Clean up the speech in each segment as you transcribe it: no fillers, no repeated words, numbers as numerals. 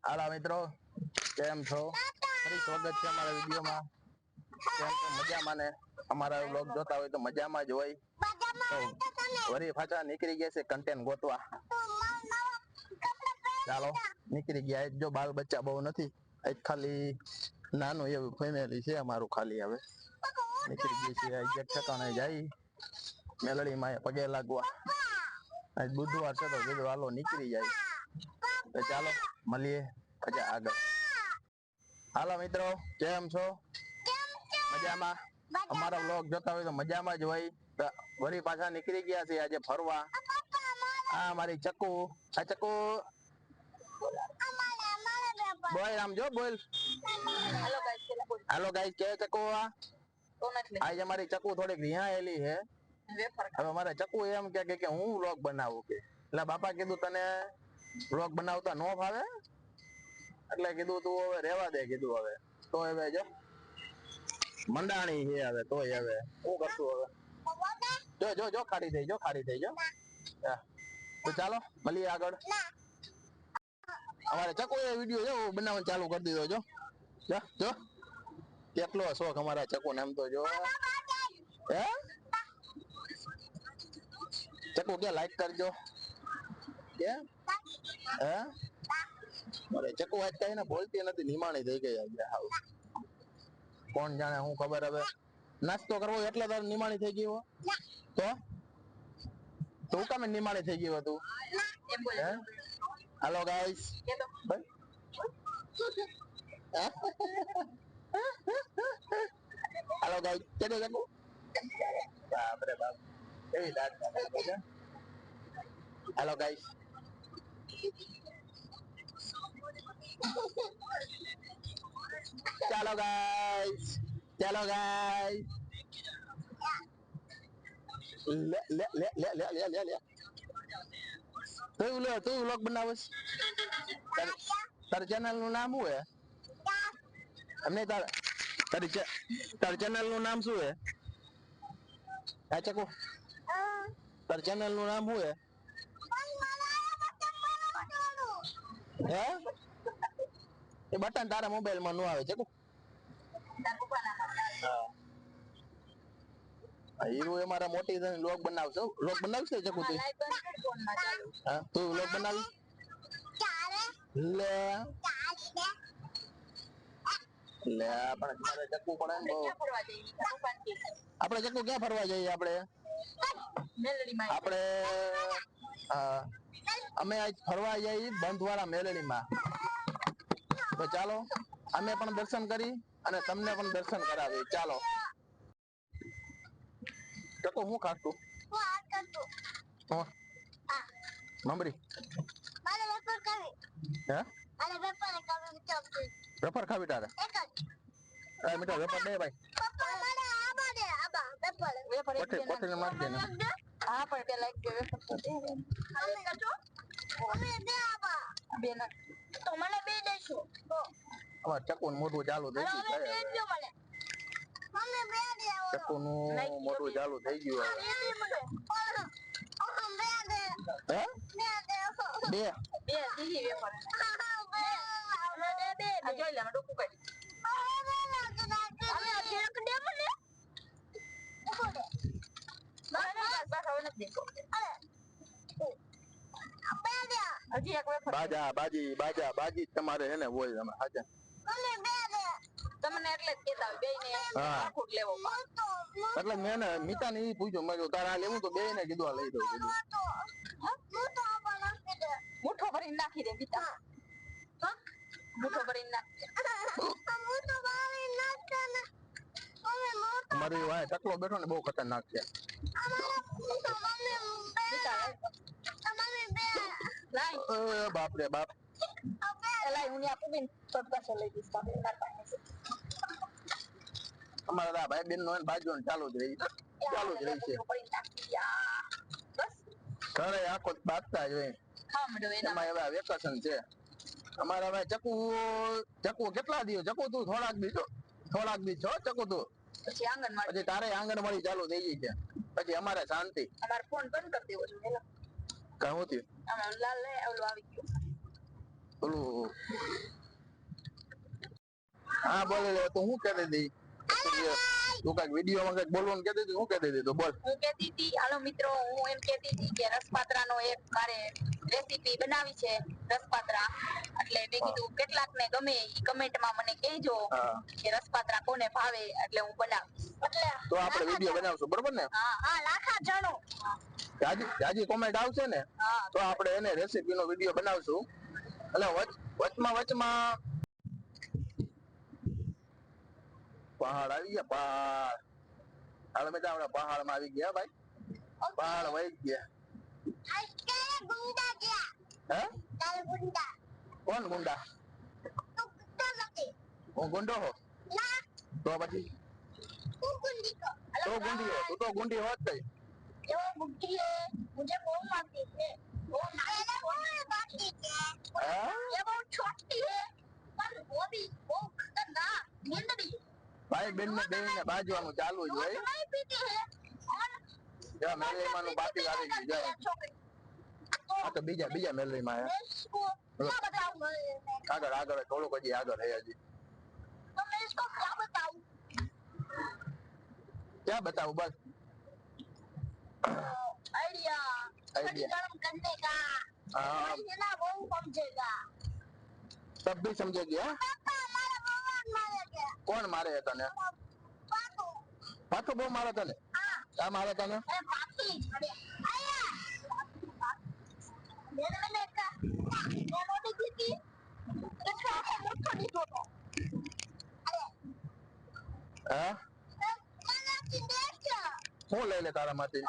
હાલા મિત્રો, કેમ છો? ફરી સ્વાગત છે અમારા વિડીયોમાં. કેમ છો? મજામાં ને? અમારા વ્લોગ જોતા હોય તો મજામાં જ હોય. તો વરી પાછા નીકળી ગયા છે કન્ટેન્ટ ગોતવા. ચાલો નીકળી ગયા. જો બાલ બચ્ચા બહુ નથી, ખાલી નાનું એવું ફેમિલી છે અમારું. ખાલી હવે નીકળી ગઈ છે ઠેકાણે જાય મેલડી માં પગે લાગવા. આજ બુધવાર છે તો કીધું હાલો નીકળી જાય. તો ચાલો મળીએ પછી આગળ. હાલો મિત્રો, કેમ છો? મજામાં? અમારા વ્લોગ જોતા હોય તો મજામાં જ હોય. વળી પાછા નીકળી ગયા છે આજે ફરવા. આ મારી ચક્કુ, આ ચક્કુ બોલ, આમ જો બોલ. હાલો ગાઈસ, કે ચક્કુ આજે અમારી ચક્કુ થોડીક વિહાયેલી છે. હવે મારે ચક્કુ એમ કે હું વ્લોગ બનાવું કે, એટલે બાપા કીધું તને વ્લોગ બનાવતા નો ફાવે, એટલે કીધું તું હવે રેવા દે. કીધું હવે તો હવે જો મંડાણી છે હવે. તોય હવે શું કરશું હવે. જો જો જો ખાડી થઈ, જો ખાડી થઈ. જો તો ચાલો મળીએ આગળ. અમારે ચક્કુ એ વિડીયો જો બનાવવાનું ચાલુ કરી દીધો. જો જો જો કેટલો શોખ અમારા ચક્કુ ને. એમ તો જો હે ચક્કુ કે લાઈક કરજો કે હે. અરે ચક્કુ આજ કઈ ને બોલતી નથી, નિમાણી થઈ ગઈ આજે હાવ. કોણ જાણે, હું ખબર. હવે નાસ્તો કરવો એટલે તારે નિમાણી થઈ ગઈ હો તો તું કામે નિમાણી થઈ ગઈ હતું. હાલો ગાઈસ, હાલો ગાઈસ કે દે ચક્કુ. બાપ રે બાપ, એવી દાંત કાઢે છે. હાલો ગાઈસ, ચાલો ગાઈસ, ચાલો ગાઈસ. લે લે લે લે લે લે લે લે. તું વ્લોગ બનાવસ? તારી ચેનલ નું નામ શું હે? એમને તારી ચેનલ નું નામ શું હે? હા ચક્કુ, તારી ચેનલ નું નામ શું હે? હે એ બટન તારા મોબાઈલ માં નો આવે ચક્કુ. હીરો એ મારા મોટી થઈને વ્લોગ બનાવશે. વ્લોગ બનાવશે ચક્કુ તું? હા તું વ્લોગ બનાવી લે લે. આપણે મારે ચક્કુ પણ બહુ. આપણે ચક્કુ ક્યાં ફરવા જઈએ? આપણે અમે આજ ફરવા જઈએ બંધવાળા મેલડીમાં. તો ચાલો અમે પણ દર્શન કરી અને તમને પણ દર્શન કરાવી. ચાલો ચક્કુ હું ખાસ તું? મમરી હે વેફર ખાવી તારે? મીઠા વેફર દે ભાઈ. કોથળી માર દે ને. હા પણ પેલા એક વેફર તો દે. તો મને બે દેજો. અમાર ચક્કુ નું મોઢું ચાલુ થઈ ગયું છે. ચક્કુ નું મોઢું ચાલુ થઈ ગયું હવે. હે બે બીજી વેફર આ જોઈ લે ડોકું કાઢ. બાજા બાજી બાજા બાજી તમારે હે ને હોય તમે હાજા. તમને એટલે જ કેતા હોય બેય ને સરખું જ લેવો. એટલે મેં ને મીતા ને ઈ પૂછ્યું, મેં કીધું તારે આ લેવું તો બેય ને કીધું આ લઈ દઉં કીધું. મુઠ્ઠો ભરીને નાખી દે મીતા. મુઠ્ઠો ભરીને નાખ દે. મારી વાય ટકલો બેઠો ને બહુ ખતરનાક છે. બાપ રે બાપ. એલા હું આપું બેન પગ પાછો લઈ દઈશ. અમારા ભાઈ બેન નો બાજુ ચાલુ જ રહી છે. ઘરે આખો બાજતા જ હોય. એમાં એવા વેકેશન છે. અમારા ભાઈ ચક્કુ કેટલા દિવસ ચક્કુ તું થોડાક દી છો ચક્કુ તું. પછી તારે આંગણવાડી ચાલુ થઈ ગઈ છે. પછી અમારે શાંતિ. અમારે ફોન બંધ કરી દેવો જોઈએ. કાં હું થયું? લાલ ઓલું આવી ગયું. ઓલું હા બોલે લે તું શું કહેતી હતી તું કઈક વિડીયોમાં કઈક બોલવાનું કહેતી હતી શું કહેતી હતી તું બોલ હું કહેતી હતી હાલો મિત્રો હું એમ કહેતી હતી કે રસપાત્રાનો એક મારે રેસીપી બનાવી છે રસપાત્રા એટલે મેં કીધું કેટલાક ને ગમે ઈ કમેન્ટમાં મને કહેજો કે રસપાત્રા કોને ભાવે એટલે હું બનાવીશ એટલે તો આપણે વિડીયો બનાવશું બરોબર ને હા લાખા જાણો જાજી કોમેન્ટ આવશે ને તો આપણે એને રેસીપીનો વિડીયો બનાવશું એટલે વચમાં પહાડ આવી ગયા પહાડ હાલ મેં આપણે પહાડમાં આવી ગયા ભાઈ પહાડ વહી ગયા હે કોણ ગુંડા હું ગુંડો હો તો પછી तो गुंडी है तू तो गुंडी होत गई जो बुढ़ी है मुझे बहुत मारती है वो मारती है ये बहुत छोटी है पर वो भी वो खतरनाक नींदड़ी भाई बेन में बेन ने बाजવાનું ચાલુ જ હોય नहीं पीती है और જા મેલેમાં નું બાકી આવી ગયું જા આ તો બીજા મેલેમાં હે इसको क्या बताऊं આગળ થોડુંક હજી આગળ હે હજી तो मैं इसको क्या बताऊं क्या बताऊं बस आइडिया गरम करने का हाँ ये ना वो समझेगा तब भी समझेगी हाँ कौन मारे है तने पाथो बो मारा तने क्या मारा तने हाँ હું લઈ લે તારા માંથી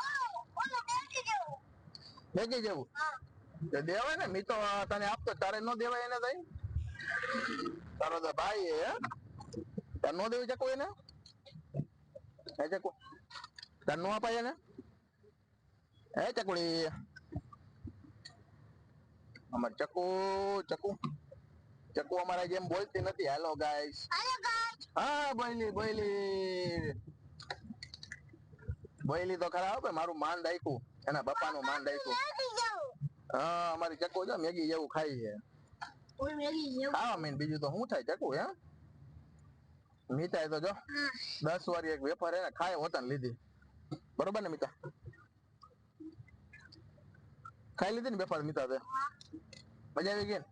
મેગી જેવું દેવાય ને મી તો તને આપતો તારે નો દેવાય એને તઈ તારો તો ભાઈ હે તાર નો દેવી ચકુ એને હે ચકુ તાર નો અપાય એને હે ચકુડી અમાર ચકુ અમારા જેમ બોલતી નથી હેલો ગાઈસ હા બોયલી તો ખરા હો મારું માન રાખ્યું એના પપ્પાનું માન રાખ્યું હા અમારી ચકુ જો મેગી જેવું ખાઈ છે હા મીન બીજું તો શું થાય ચકુ હે મીઠાઈ તો જો 10 વારી એક વેફર એને ખાય હોતા લીધી બરોબર ને મીઠા ખાઈ લીધી ને વેફર મીઠા તે મજા આવી ગઈ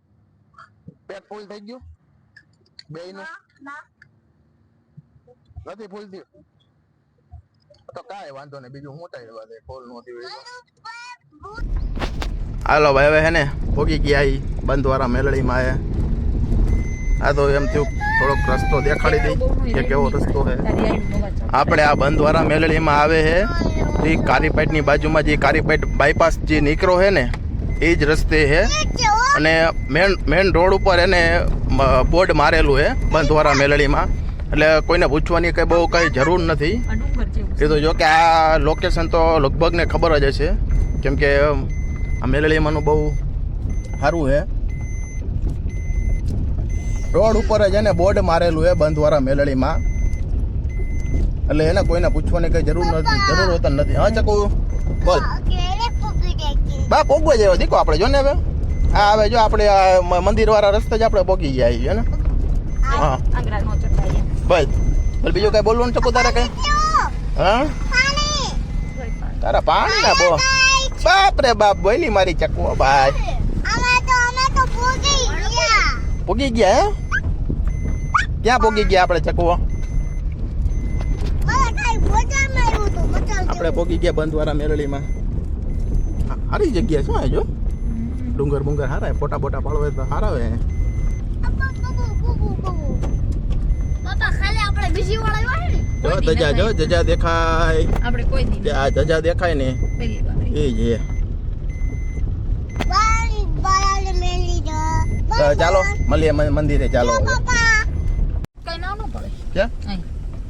પેટ ફૂલ થઈ ગયું બેયનું નથી ફૂલ થયું તો કાંઈ વાંધો નહીં બીજું હું થાય વાત ફૂલ નો થયું હાલો ભાઈ હવે હે ને ભોગી ગયા ઈ બંધવાળા મેલડીમાં હે આ તો એમ થયું થોડોક રસ્તો દેખાડી દઈ કે કેવો રસ્તો હે આપણે આ બંધવાળા મેલડીમાં આવે હે એ કારીપેટની બાજુમાં જે કારીપેટ બાયપાસ જે નીકળો હે ને એ જ રસ્તે હે અને મેન રોડ ઉપર એને બોર્ડ મારેલું હે બંધવાળા મેલડીમાં એટલે કોઈને પૂછવાની કઈ બહુ કઈ જરૂર નથી એ તો જો કે આ લોકેશન તો લગભગ ને ખબર જ હશે કેમ કે આ મેલડીમાંનું બહુ સારું છે રોડ ઉપર જ એને બોર્ડ મારેલું છે બંધવાળા મેલડીમાં એટલે એને કોઈને પૂછવાની કઈ જરૂર હોતા નથી હા ચકુ બોલ બા પોગવા જેવો દીકો આપણે જો ને હવે હા હવે જો આપણે આ મંદિર વાળા રસ્તે જ આપણે પોગી ગયા છીએ ને હા બસ બોલ બીજું કઈ બોલવાનું ચકુ તારે કઈ હા તારા પાણી ના બો બાપ રે બાપ બોલી મારી ચકુ ભાઈ પોગી ગયા હે ક્યાં પોગી ગયા આપણે ચકુઓ આપણે પોગી ગયા બંધવાળા મેરડીમાં સારી જગ્યા શું હે જો ડુંગર બુંગર હારા ફોટા બોટા પાડવે તો હારા હે જો જજા દેખાય આપણે કોઈ દી આ જજા દેખાય ને પેલી વાર એ જે ચાલો મળીએ મંદિરે ચાલો કઈ ના નો પડે ક્યાં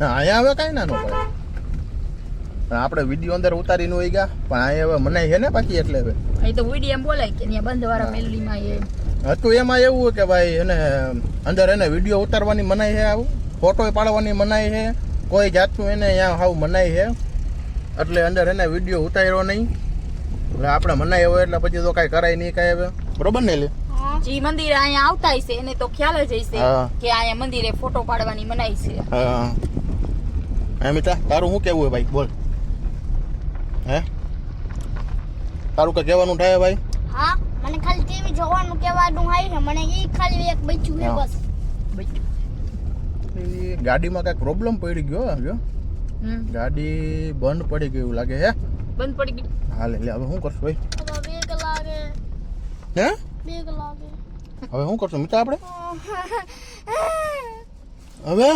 અહીંયા હવે કઈ ના નો પડે આપણે વિડીયો અંદર ઉતારીને હોય ગયા પણ અહીંયા હવે મનાઈ છે ને બાકી એટલે હવે અહીં તો વિડીયો એમ બોલાય કે ત્યાં બંધવાળા મેલડીમાં એ હતું એમાં એવું કે ભાઈ એને અંદર એને વિડીયો ઉતારવાની મનાઈ છે આવું ફોટો પાડવાની મનાઈ છે કોઈ જાતનું એને અહીંયા હાવ મનાઈ છે એટલે અંદર એને વિડીયો ઉતાર્યો નહીં એટલે આપણે મનાઈ હોય એટલે પછી તો કાંઈ કરાય નહીં કાંઈ હવે બરોબર ને લે જી મંદિરે અહીંયા આવતા હશે એને તો ખ્યાલ જ હશે હા. કે અહીંયા મંદિરે ફોટો પાડવાની મનાઈ છે. હા અમિતા તારું શું કેવું હે ભાઈ બોલ હે તારું કઈ કહેવાનું થાય ભાઈ હા મને ખાલી ટીવી જોવાનું કહેવાનું હોય છે મને ઈ ખાલી એક બચ્ચું છે હા. બસ એ ગાડીમાં કઈક પ્રોબ્લેમ પડી ગયો જો ગાડી બંધ પડી ગયું લાગે હે બંધ પડી ગઈ. હાલે લે હવે શું કરશું ભાઈ હવે 2 કલાકે હે 2 કલાકે હવે શું કરશું મિતા આપણે હવે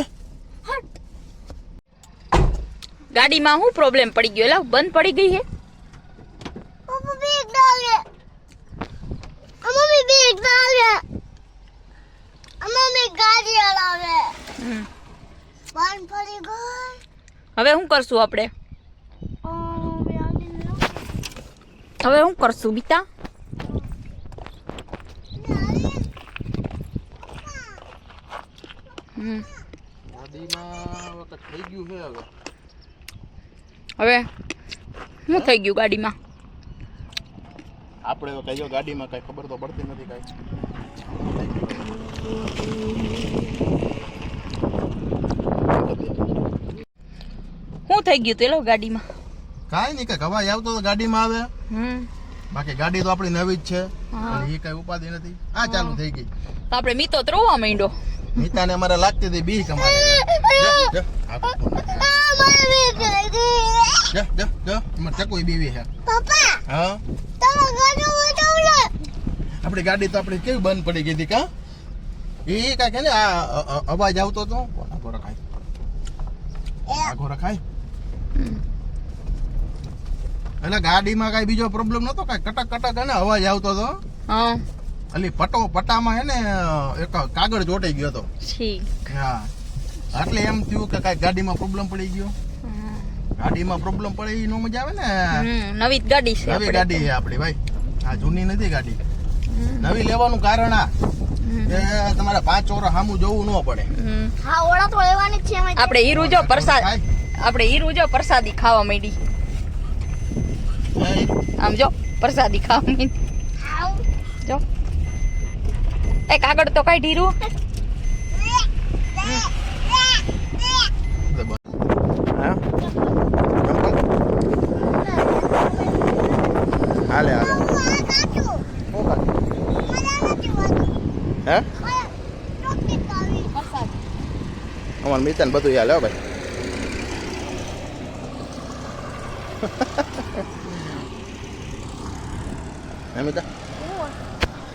ગાડીમાં શું પ્રોબ્લેમ પડી ગયો એલા બંધ પડી ગઈ હે. પપ્પા 2 કલાકે મમ્મી 2 કલાકે મમ્મી ગાડી હલાવે બંધ પડી ગઈ હવે શું કરશું આપણે હવે શું કરશું બીતા ગાડીમાં વખત થઈ ગયું છે હવે હવે શું થઈ ગયું ગાડીમાં આપણે કઈ જો ગાડીમાં કઈ ખબર તો પડતી નથી કઈ શું થઈ ગયું તેલો ગાડીમાં કાંઈ નહીં કઈ અવાજ આવતો તો ગાડીમાં આવે બાકી ગાડી તો આપણી નવી જ છે હા. એટલે એ કઈ ઉપાધિ નથી આ ચાલુ થઈ ગઈ તો આપણે મીતો તો રોવા માંડ્યો. નીતાને અમારે લાગતી હતી બી કમારે ચકુઈ બીવી છે પપ્પા હા તમે ગાડી વટાવલે આપણી ગાડી તો આપણી કેવી બંધ પડી ગઈ હતી કા એ કઈ કે ને આ અવાજ આવતો હતો આગો રખાય આગો રખાય એટલે ગાડીમાં કઈ બીજો પ્રોબ્લેમ નતો કઈ કટક કટક ને અવાજ આવતો હતો હા અલી પટામાં હે ને એક કાગળ ચોંટાઈ ગયો હતો ઠીક. હા એટલે એમ થયું કે કઈ ગાડીમાં પ્રોબ્લેમ પડી ગયો ગાડીમાં પ્રોબ્લેમ પડે એ નો મજા આવે ને નવી જ ગાડી છે નવી ગાડી છે આપણી ભાઈ આ જૂની નથી ગાડી નવી લેવાનું કારણ આ કે તમારે 5 ઓરા સામું જોવું ન પડે હા ઓળા તો લેવાની જ છે એમાં આપણે હીરું જો પ્રસાદ આપણે હીરું જો પ્રસાદી ખાવા માંડી આમ જો પ્રસાદી ખાવા માંડી જો એ કાગળ તો કઈ ઢીરું હા હાલે હાલે હે અમાર મિતાન બધું હાલે હો ભાઈ હે મિતા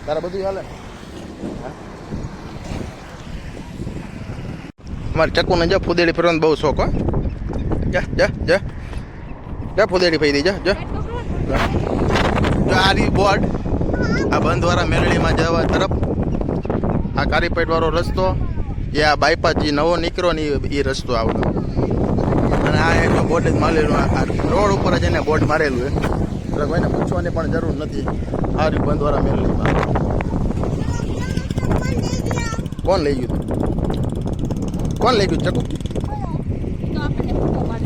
તારા બધું હાલે અમારે ચક્કુને જો ફુદેડી ફરવાનો બહુ શોખ હો જા જા જા જા ફુદેડી ફરી જા જા જો આ રી બોર્ડ આ બંધવાળા મેલડીમાં જવા તરફ આ કારીપેટ વાળો રસ્તો એ આ બાયપાસ જે નવો નીકળ્યો ને એ રસ્તો આવતો અને આ એક બોર્ડ જ મારેલું આ રોડ ઉપર જ એને બોર્ડ મારેલું છે એટલે કોઈને પૂછવાની પણ જરૂર નથી આ રી બંધવાળા મેલડીમાં કોણ લઈ ગયું કોણ લઈ ગયું ચકુ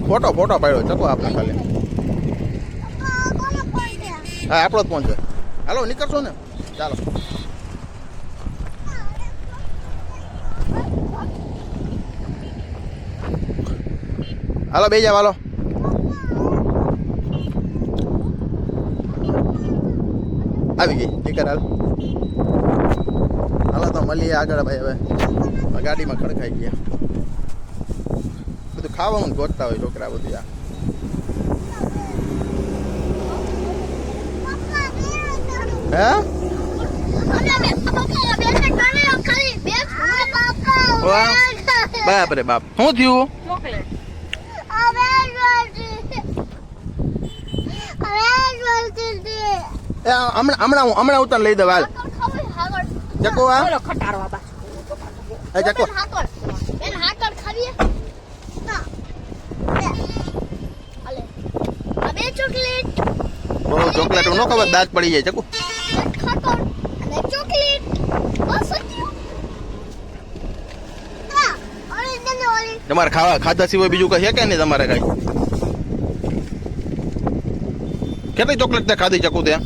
ફોટો પાડ્યો ચકુ આપણે ખાલી હા આપણો જ ફોન છે હાલો નીકળશો ને ચાલો હાલો બે જાવ હાલો આવી ગઈ નીકળ હાલ હાલો તો મળીએ આગળ ભાઈ હવે ગાડીમાં ખડકાઈ ગયા બધું ખાવાનું ગોતતા હોય છોકરા બધું આ હે બાપ રે બાપ શું થયું હમણાં ઉતાર લઈ દે હાલ ચકો આ બોલો ખટારવા બા ચકો બહુ ચોકલેટ નો ખબર દાંત પડી જાય ચકુ તમારે ખાધા સિવાય બીજું કઈ છે કે નહીં તમારે કઈ કેટલી ચોકલેટ તે ખાધી ચકુ ત્યાં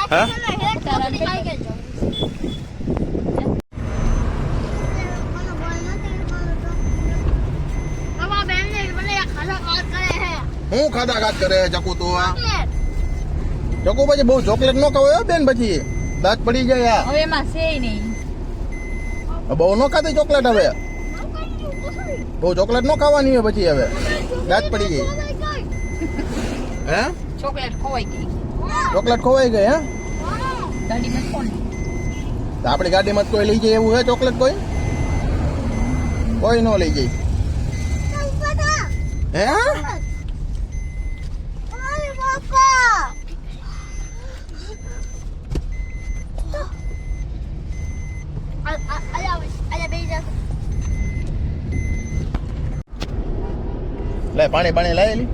હા હું ખાધા ખાત કરે ચકુ તું આ ચોકલેટ. ચકુ પછી બહુ ચોકલેટ નો ખાવ હો બેન, પછી દાંત પડી જાય આ. હવે એમાં છે નહીં. બહુ નો ખાતી ચોકલેટ હવે, બહુ ચોકલેટ નો ખાવાની હોય પછી હવે દાંત પડી ગઈ. હે ચોકલેટ ખોવાઈ ગઈ ચોકલેટ ખોવાઈ ગઈ હે? ગાડીમાં કોણ તો આપણી ગાડીમાં જ કોઈ લઈ જાય એવું હે ચોકલેટ? કોઈ નો લઈ જાય હે? લે પાણી પાણી લાયેલી.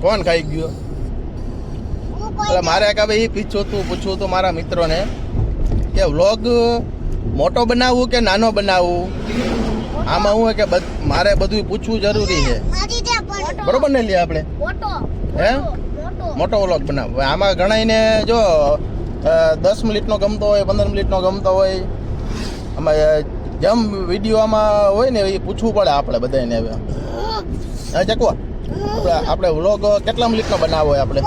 કોણ ખાઈ ગયો? એટલે મારે કે ભાઈ પૂછવું તું મારા મિત્રોને કે વ્લોગ મોટો બનાવવું કે નાનો બનાવવું? આમાં હું કે મારે બધું પૂછવું જરૂરી છે, બરોબર ને? લે આપણે હે મોટો વ્લોગ બનાવવો. આમાં ઘણાઈને જો 10 મિનિટનો ગમતો હોય, 15 મિનિટનો ગમતો હોય, આમાં જેમ વિડીયો આમાં હોય ને એ પૂછવું પડે આપણે બધાને. હવે હા ચકવા, આપણે વ્લોગ કેટલા મિનિટનો બનાવવો હોય? આપણે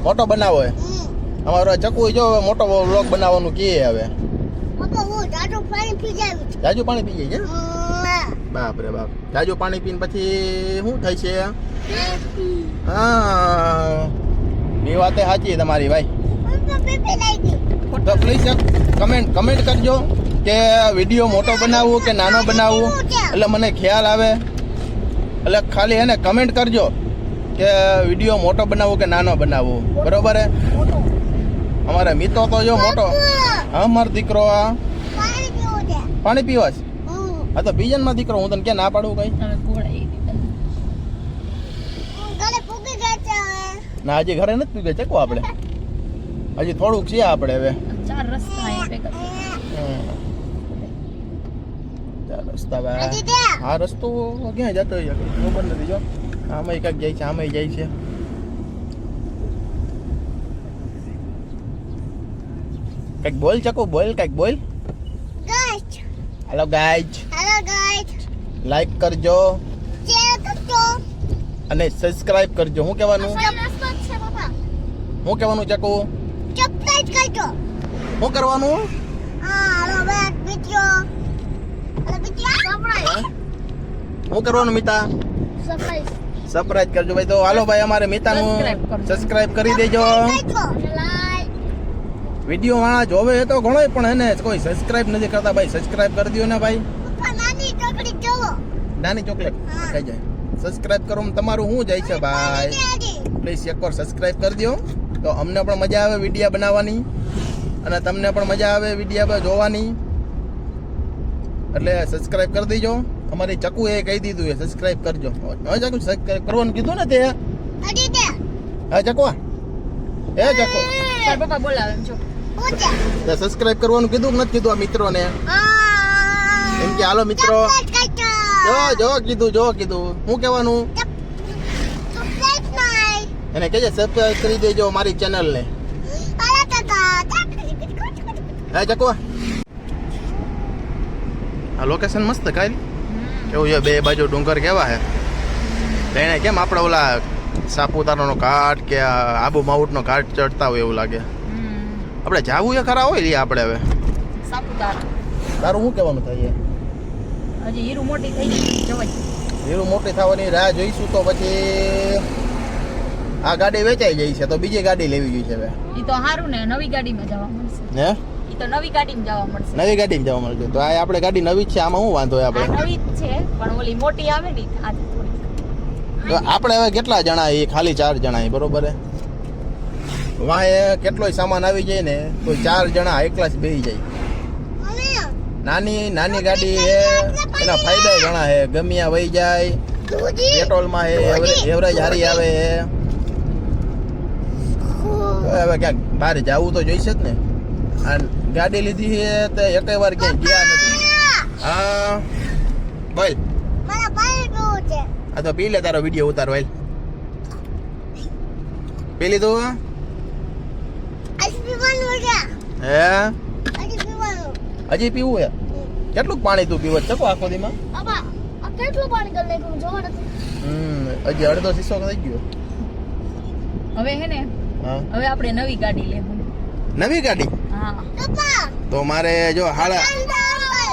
મોટો બનાવવો હોય. અમારો ચકુ જો મોટો વ્લોગ બનાવવાનું કહે હવે. જાજુ પાણી પી જાય છે? બાપ રે બાપ, જાજુ પાણી પીને પછી શું થાય છે? હા એ વાતે સાચી તમારી ભાઈ. તો પ્લીઝ કમેન્ટ કરજો કે વિડીયો મોટો બનાવવું કે નાનો બનાવવું, એટલે મને ખ્યાલ આવે. એટલે ખાલી એને કમેન્ટ કરજો કે વિડીયો મોટો બનાવવું કે નાનો બનાવવું, બરોબર હે? અમારે મિત્રો તો જો મોટો. હા મારો દીકરો આ પાણી પીવા છે. હા તો પીજનમાં દીકરો, હું તને ક્યાં ના પાડું કઈ? ના હજી ઘરે નથી પી ગયા ચકવા આપણે, હજી થોડુંક છે આપણે હવે. 4 રસ્તા રસ્તા આ રસ્તો ક્યાં જતો હોય ખબર નથી. જો આમાં ક્યાંક જાય છે, આમાં જાય છે. કઈક બોલ ચકો, બોલ કઈક બોલ. હેલો ગાઈઝ, લાઈક કરજો અને સબસ્ક્રાઇબ કરજો. શું કહેવાનું? શું કહેવાનું ચકો? શું કરવાનું? શું કરવાનું મિતા? સરપ્રાઈઝ કરજો ભાઈ. તો હાલો ભાઈ, અમારે મિતાનું સબસ્ક્રાઇબ કરી દેજો. વિડીયો વાળા જોવે તો ઘણો, પણ એને કોઈ સબસ્ક્રાઇબ નથી કરતા ભાઈ. સબસ્ક્રાઇબ કરી દો ને ભાઈ. નાની ચોકલેટ ખાઈ જાય. સબસ્ક્રાઇબ કરો તમારું શું જાય છે ભાઈ? પ્લીઝ એકવાર સબસ્ક્રાઇબ કરી દો તો અમને પણ મજા આવે વિડીયો બનાવવાની, અને તમને પણ મજા આવે વિડીયો જોવાની. એટલે સબસ્ક્રાઇબ કરી દેજો. અમારી ચકુ એ કહી દીધું એ સબસ્ક્રાઇબ કરજો. હવે ચકુ સબસ્ક્રાઇબ કરવાનું કીધું ને તે? હા ચકવા, એ ચકો પપ્પા બોલાવે એમ છો. સબસ્ક્રાઇબ કરવાનું કીધું કે નથી કીધું આ મિત્રોને? એમ કે હાલો મિત્રો, જો કીધું શું કહેવાનું એને કહેજે સબસ્ક્રાઇબ કરી દેજો મારી ચેનલ ને. હે ચકવા, આ લોકેશન મસ્ત કાઈ કેવું છે? બે બાજુ ડુંગર કેવા હે? એને કેમ આપણે ઓલા સાપુતારાનો ઘાટ કે આબુ માઉન્ટનો ઘાટ ચડતા હોય એવું લાગે. આપણે જાવું એ ખરા હોય લે આપણે હવે સાપુતારા. તારું શું કહેવાનું થાય? હજી હીરું મોટી થઈ ગઈ જવાય. હીરું મોટી થવાની રાહ જોઈશું તો પછી આ ગાડી વેચાઈ જાય છે તો બીજી ગાડી લેવી જોઈએ છે હવે. ઈ તો સારું ને, નવી ગાડીમાં જવા મળશે. હે ઈ તો નવી ગાડીમાં જવા મળશે. નવી ગાડીમાં જવા મળશે તો આ આપણે ગાડી નવી જ છે, આમાં શું વાંધો હોય? આ આપણે નવી જ છે પણ ઓલી મોટી આવે ને આજે થોડી. તો આપણે હવે કેટલા જણા? એ ખાલી 4 જણા એ, બરોબર હે? વાંહે કેટલોય સામાન આવી જાય ને તો 4 જણા એકલા જ બેસી જાય. નાની ગાડી હે, એના ફાયદા ઘણા હે. ગમ્યા વહી જાય, પેટ્રોલમાં હે, એવરેજ હારી આવે હે. હવે ક્યાંક બહાર જવું તો જોઈશે જ ને. આ ગાડી લીધી છે તો એકેય વાર ક્યાંય ગયા નથી. હા બોલ. આ તો પી લે, તારો વિડીયો ઉતાર ભાઈ. પી લીધું? હે હજી પીવું હે કેટલું પાણી તું પીવો ચકો આખો દીમાં બાપા આ કેટલું પાણી કરી નાખ્યું જોવા નથી હજી અડધો શીશો થઈ ગયો હવે હે ને હા હવે આપણે નવી ગાડી લેવું નવી ગાડી હા પપ્પા તો મારે જો હાડા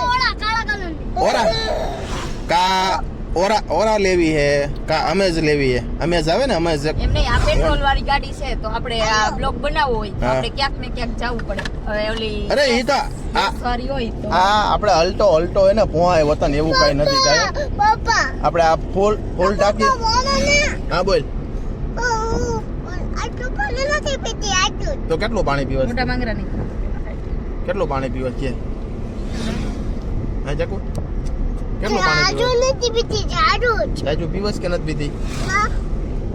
ઓળા કાળા કલરની ઓરા કા ઓરા લેવી હે કા અમેઝ લેવી હે અમેઝ આવે ને અમેઝ એમ નહીં આ પેટ્રોલ વાળી ગાડી છે તો આપણે આ બ્લોક બનાવવો હોય તો હા. આપણે ક્યાંક ને ક્યાંક જવું પડે હવે ઓલી અરે ઈ તો આ સારી હોય તો આપણે અલ્ટો હે ને પોહાય વતન એવું કઈ નથી કાંઈ પપ્પા આપણે આ ફૂલ ટાંકી બોલો ને હા બોલ આટલું પાણી નથી પીતી આટલું તો કેટલું પાણી પીવે મોટા માંગરા નહીં કેટલું પાણી પીવે છે હા ચકુ કેટલું પાણી જાજુ પીવે નથી પીતી જાજુ જાજુ પીવસ કે નથી પીતી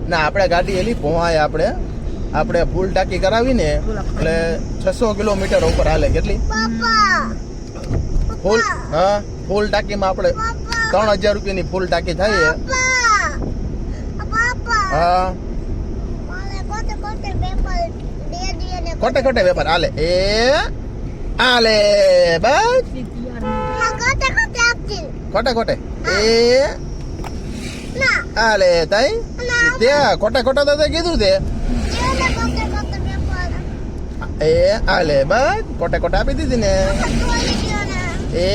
ના આપણે ગાડી એલી પોહાય આપણે ફૂલ ટાંકી કરાવીને એટલે 600 કિલોમીટર ઉપર હાલે કેટલી પપ્પા ફૂલ હા ફૂલ ટાંકીમાં આપણે 3000 રૂપિયાની ફૂલ ટાંકી થાય પપ્પા હા મને કોતે કોતે પેપર દે ને ખોટે વેપાર હાલે હાલે બસ કોતે કોતે આપતી ખોટે એ ના હાલે તાઈ તે ખોટે તો તે કીધું તે એને કોતે કોતે પેપર એ હાલે બસ ખોટે આપી દીધી ને તોડી ગયો ને એ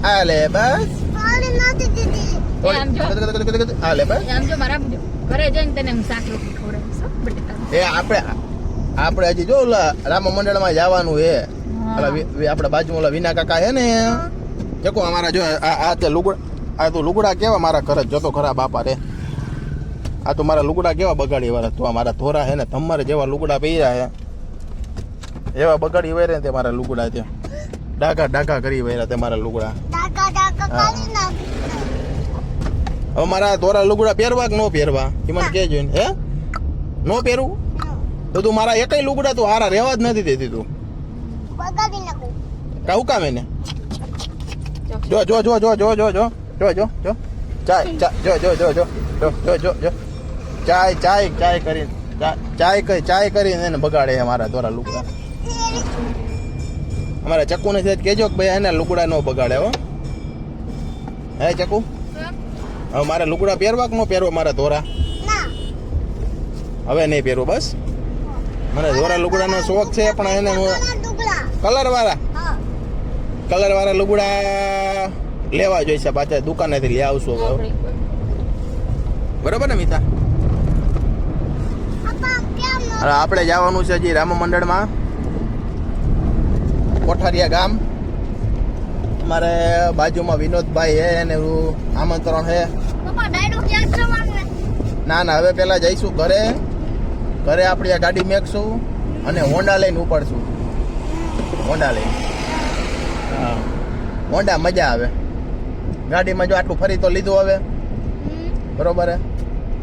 હાલે બસ પાણી નથી દીધી આમ જો. હાલે બસ આમ જો મારા ઘરે જઈને તને હું શાક રોટલી ખવડાવીશ હો, બટેટા એ આપણે હજી જો ઓલા રામ મંડળમાં જવાનું હે ઓલા આપણા બાજુ ઓલા વિના કાકા હે ને દેખો અમારા જો આ તે લુગડા કેવા મારા ઘરે જતો ખરા બાપા રે આ તો મારા લુગડા કેવા બગાડી વાળા તો મારા ધોરા હે ને તમારે જેવા લુગડા પહેર્યા હે એવા બગાડી વેરે તે મારા લુગડા ત્યાં ડાકા કરી વેરા તે મારા લુગડા ડાકા કાઢી નાખી હવે મારા ધોરા લુગડા પહેરવા કે નો પહેરવા એ મને કહેજો ને હે નો પહેરવું તો તું મારા એકય લુગડા તું હારા રહેવા જ નથી દેતી તું બગાડી નાખું કાઉ કામે ને જો ચાય કરીને એને બગાડે છે મારા દ્વારા લુગડા અમારા ચક્કુ ને કેજો કે ભાઈ એને લુગડા નો બગાડે હો હે ચક્કુ હવે મારે લુગડા પહેરવા કે નો પહેરવા મારા ધોરા ના હવે નહીં પહેરવું બસ મને ધોરા લુગડાનો શોખ છે પણ એને ટુકડા કલર વાળા લુગડા લેવા જોઈશે પાછા દુકાનેથી લઈ આવશું હવે બરોબર ને મિતા પપ્પા કેમ નો હવે આપણે જવાનું છે હજી રામ મંડળમાં કોઠારિયા ગામ અમારે બાજુમાં વિનોદભાઈ હે એને એવું આમંત્રણ હે પપ્પા ડાયરેક્ટ ક્યાં જવાનું હે ના હવે પેલા જઈશું ઘરે આપણી આ ગાડી મેકશું અને હોન્ડા લઈને ઉપડશું હોન્ડા લઈને હા હોન્ડા મજા આવે ગાડીમાં જો આટલું ફરી તો લીધું હવે બરોબર હે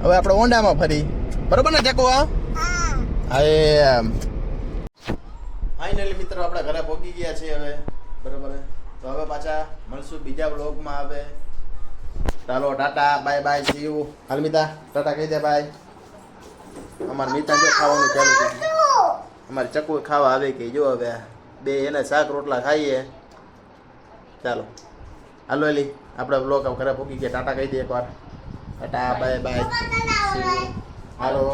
હવે આપણે હોન્ડામાં ફરી બરોબર ને ચકો હા ફાઇનલી મિત્રો આપણે ઘરે પહોંચી ગયા છીએ હવે બરોબર હે તો હવે પાછા મળશું બીજા વ્લોગમાં હવે ચાલો Tata bye bye see you હાલ મિતા ટાટા કહી દે બાય અમારે મિતા જો ખાવાનું ચાલુ છે અમારી ચકુ ખાવા આવે કે જો હવે બે એને શાક રોટલા ખાઈએ ચાલો હાલો એલી આપણે બ્લોગ ઘરે પહોંચી ગયા ટાટા કહી દે એકવાર Tata bye bye see you hello